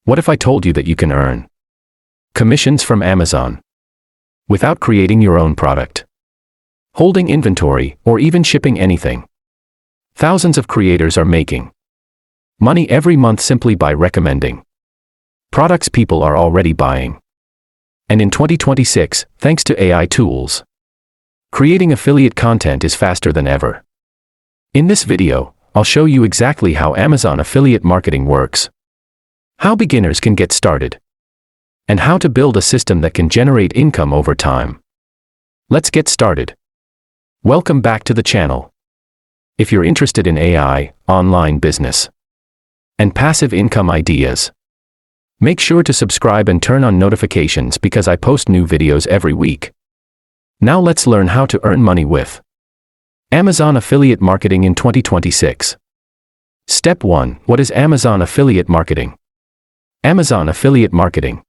What if I told you that you can earn commissions from Amazon without creating your own product, holding inventory, or even shipping anything? Thousands of creators are making money every month simply by recommending products people are already buying. And in 2026, thanks to AI tools, creating affiliate content is faster than ever. In this video, I'll show you exactly how Amazon affiliate marketing works, how beginners can get started, and how to build a system that can generate income over time. Let's get started. Welcome back to the channel. If you're interested in AI, online business, and passive income ideas, make sure to subscribe and turn on notifications because I post new videos every week. Now let's learn how to earn money with Amazon affiliate marketing in 2026. Step 1. What is Amazon affiliate marketing? Amazon affiliate marketing,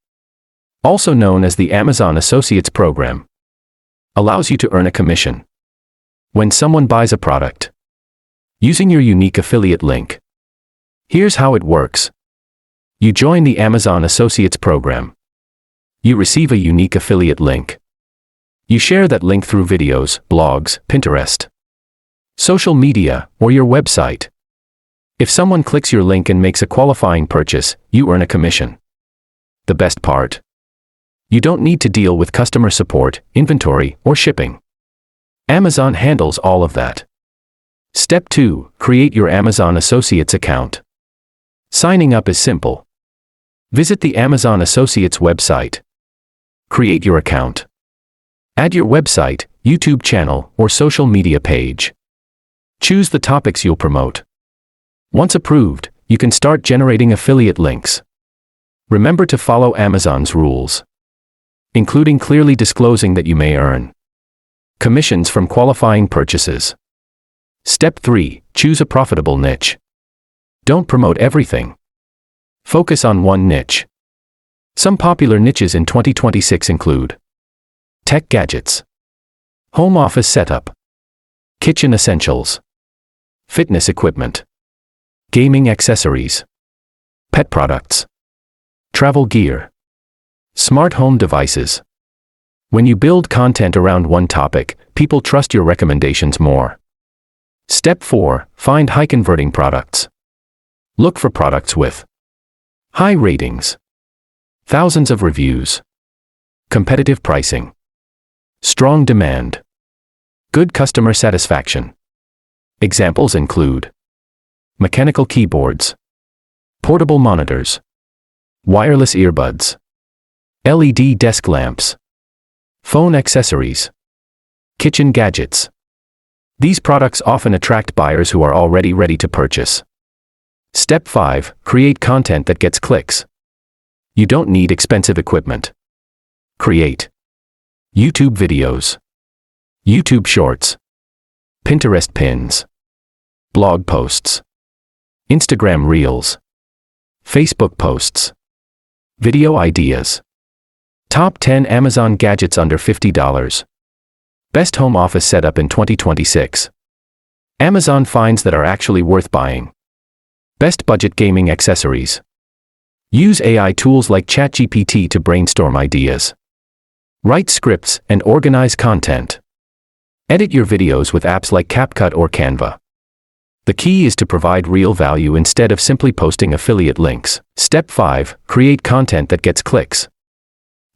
also known as the Amazon Associates Program, allows you to earn a commission when someone buys a product using your unique affiliate link. Here's how it works. You join the Amazon Associates Program. You receive a unique affiliate link. You share that link through videos, blogs, Pinterest, social media, or your website. If someone clicks your link and makes a qualifying purchase, you earn a commission. The best part? You don't need to deal with customer support, inventory, or shipping. Amazon handles all of that. Step 2. Create your Amazon Associates account. Signing up is simple. Visit the Amazon Associates website. Create your account. Add your website, YouTube channel, or social media page. Choose the topics you'll promote. Once approved, you can start generating affiliate links. Remember to follow Amazon's rules, including clearly disclosing that you may earn commissions from qualifying purchases. Step 3. Choose a profitable niche. Don't promote everything. Focus on one niche. Some popular niches in 2026 include tech gadgets, home office setup, kitchen essentials, fitness equipment, gaming accessories, pet products, travel gear, smart home devices. When you build content around one topic, people trust your recommendations more. Step 4. Find high-converting products. Look for products with high ratings, thousands of reviews, competitive pricing, strong demand, good customer satisfaction. Examples include mechanical keyboards, portable monitors, wireless earbuds, LED desk lamps, phone accessories, kitchen gadgets. These products often attract buyers who are already ready to purchase. Step 5. Create content that gets clicks. You don't need expensive equipment. Create YouTube videos, YouTube Shorts, Pinterest pins, blog posts, Instagram Reels, Facebook posts, video ideas. Top 10 Amazon gadgets under $50. Best home office setup in 2026. Amazon finds that are actually worth buying. Best budget gaming accessories. Use AI tools like ChatGPT to brainstorm ideas. Write scripts and organize content. Edit your videos with apps like CapCut or Canva. The key is to provide real value instead of simply posting affiliate links. Step 5. Create content that gets clicks.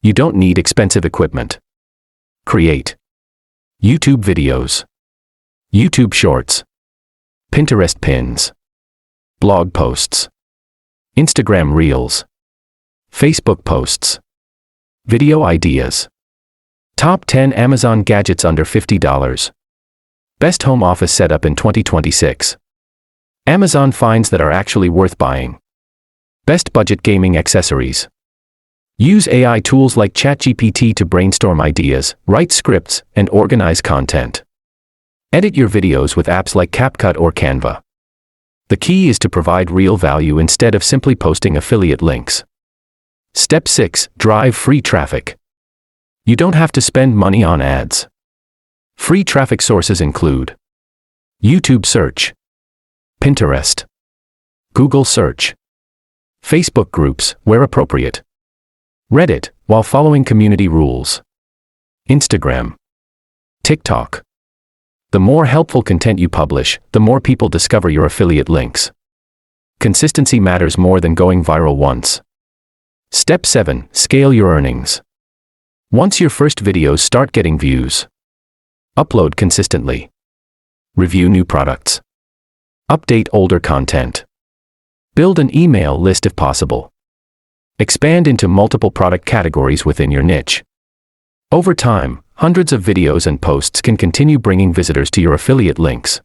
You don't need expensive equipment. Create YouTube videos, YouTube Shorts, Pinterest pins, blog posts, Instagram Reels, Facebook posts, video ideas. Top 10 Amazon gadgets under $50. Best home office setup in 2026. Amazon finds that are actually worth buying. Best budget gaming accessories. Use AI tools like ChatGPT to brainstorm ideas, write scripts, and organize content. Edit your videos with apps like CapCut or Canva. The key is to provide real value instead of simply posting affiliate links. Step 6. Drive free traffic. You don't have to spend money on ads. Free traffic sources include YouTube search, Pinterest, Google search, Facebook groups, where appropriate. Reddit, while following community rules. Instagram. TikTok. The more helpful content you publish, the more people discover your affiliate links. Consistency matters more than going viral once. Step 7. Scale your earnings. Once your first videos start getting views, upload consistently. Review new products. Update older content. Build an email list if possible. Expand into multiple product categories within your niche. Over time, hundreds of videos and posts can continue bringing visitors to your affiliate links.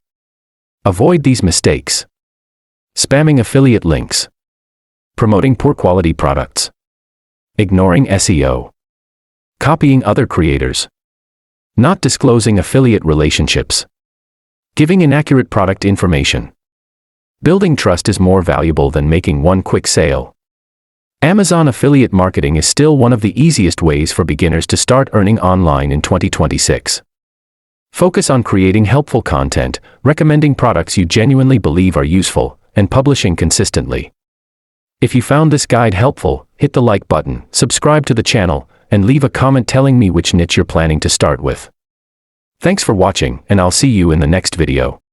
Avoid these mistakes. Spamming affiliate links. Promoting poor quality products. Ignoring SEO. Copying other creators. Not disclosing affiliate relationships. Giving inaccurate product information. Building trust is more valuable than making one quick sale. Amazon affiliate marketing is still one of the easiest ways for beginners to start earning online in 2026. Focus on creating helpful content, recommending products you genuinely believe are useful, and publishing consistently. If you found this guide helpful, hit the like button, subscribe to the channel, and leave a comment telling me which niche you're planning to start with. Thanks for watching, and I'll see you in the next video.